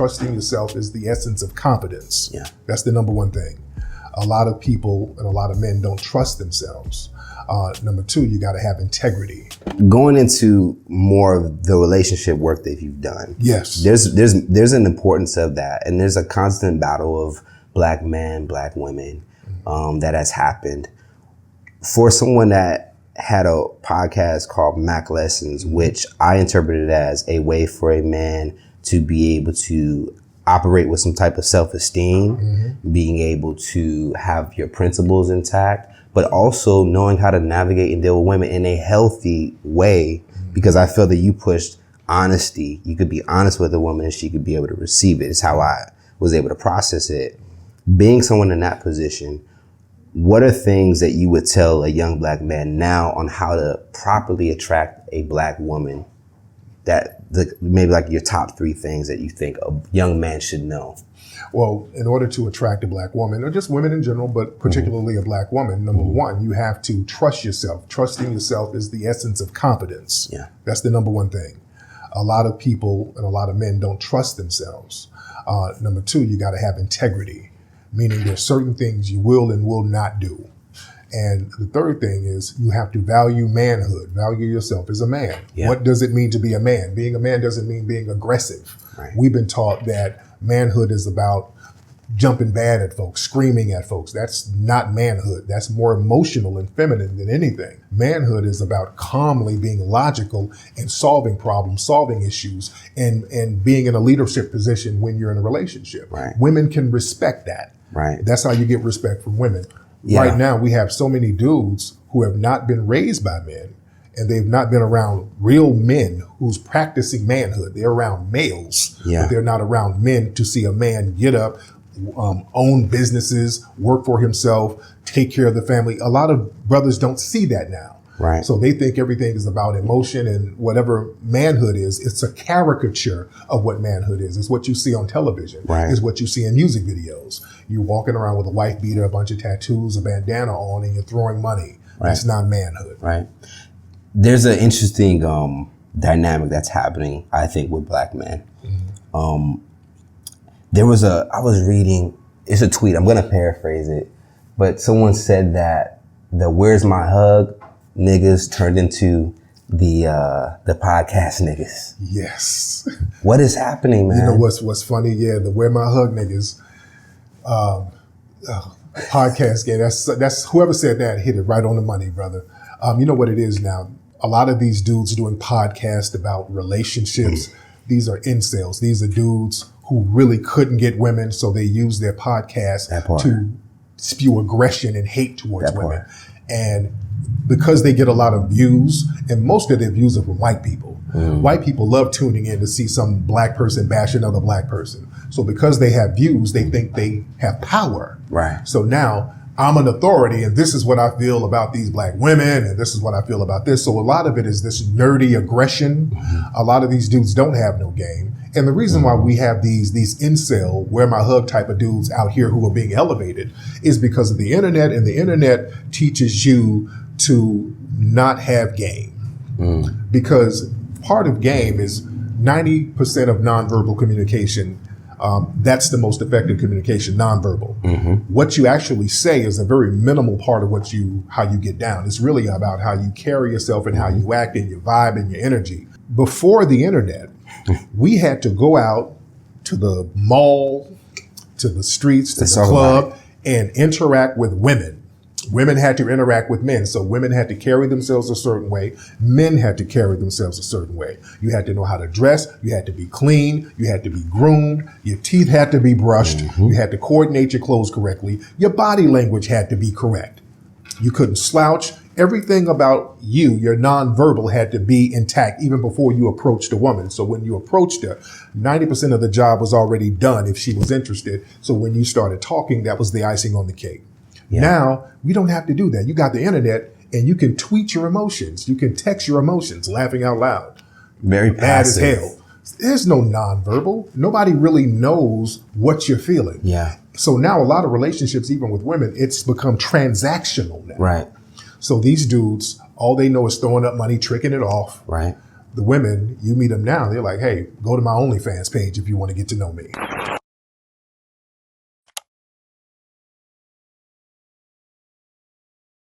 trusting yourself is the essence of confidence. Yeah. That's the number one thing. A lot of people and a lot of men don't trust themselves. Number two, you got to have integrity. Going into more of the relationship work that you've done. Yes. There's an importance of that. And there's a constant battle of black men, black women that has happened. For someone that had a podcast called Mac Lessons, which I interpreted as a way for a man to be able to operate with some type of self-esteem, being able to have your principles intact, but also knowing how to navigate and deal with women in a healthy way, because I feel that you pushed honesty. You could be honest with a woman and she could be able to receive it. It's how I was able to process it. Being someone in that position, what are things that you would tell a young black man now on how to properly attract a black woman? Maybe like your top 3 things that you think a young man should know. Well, in order to attract a black woman, or just women in general, but particularly a black woman, number one, you have to trust yourself. Trusting yourself is the essence of confidence. Yeah. That's the number one thing. A lot of people and a lot of men don't trust themselves. Number two, you got to have integrity, meaning there's certain things you will and will not do. And the third thing is you have to value manhood, value yourself as a man. Yeah. What does it mean to be a man? Being a man doesn't mean being aggressive. Right. We've been taught that manhood is about jumping bad at folks, screaming at folks. That's not manhood. That's more emotional and feminine than anything. Manhood is about calmly being logical and solving problems, solving issues, and being in a leadership position when you're in a relationship. Right. Women can respect that. Right. That's how you get respect from women. Yeah. Right now, we have so many dudes who have not been raised by men, and they've not been around real men who's practicing manhood. They're around males, but they're not around men to see a man get up, own businesses, work for himself, take care of the family. A lot of brothers don't see that now. Right. So they think everything is about emotion, and whatever manhood is, it's a caricature of what manhood is. It's what you see on television. Right. It's what you see in music videos. You're walking around with a wife beater, a bunch of tattoos, a bandana on, and you're throwing money. Right. That's not manhood. Right. There's an interesting dynamic that's happening, I think, with black men. I was reading, it's a tweet, I'm gonna paraphrase it, but someone said that the "Where's My Hug" niggas turned into the podcast niggas. Yes. What is happening, man? You know what's funny? Yeah, the "Where My Hug" niggas podcast game. That's whoever said that hit it right on the money, brother. You know what it is now? A lot of these dudes doing podcasts about relationships, these are incels. These are dudes who really couldn't get women, so they use their podcast to spew aggression and hate towards women. And because they get a lot of views, and most of their views are from white people. White people love tuning in to see some black person bash another black person. So because they have views, they think they have power. Right. So now I'm an authority, and this is what I feel about these black women, and this is what I feel about this. So a lot of it is this nerdy aggression. A lot of these dudes don't have no game. And the reason why we have these incel, "Where My Hug" type of dudes out here who are being elevated is because of the internet, and the internet teaches you to not have game. Because part of game is 90% of nonverbal communication. That's the most effective communication, nonverbal. What you actually say is a very minimal part of how you get down. It's really about how you carry yourself and how you act and your vibe and your energy. Before the internet, we had to go out to the mall, to the streets, to the club, and interact with women. Women had to interact with men. So women had to carry themselves a certain way. Men had to carry themselves a certain way. You had to know how to dress. You had to be clean. You had to be groomed. Your teeth had to be brushed. You had to coordinate your clothes correctly. Your body language had to be correct. You couldn't slouch. Everything about you, your nonverbal, had to be intact even before you approached a woman. So when you approached her, 90% of the job was already done if she was interested. So when you started talking, that was the icing on the cake. Yeah. Now, we don't have to do that. You got the internet, and you can tweet your emotions. You can text your emotions, laughing out loud. Very passive. Bad as hell. There's no nonverbal. Nobody really knows what you're feeling. Yeah. So now a lot of relationships, even with women, it's become transactional now. Right. So these dudes, all they know is throwing up money, tricking it off. Right. the women, you meet them now, they're like, hey, go to my OnlyFans page if you want to get to know me.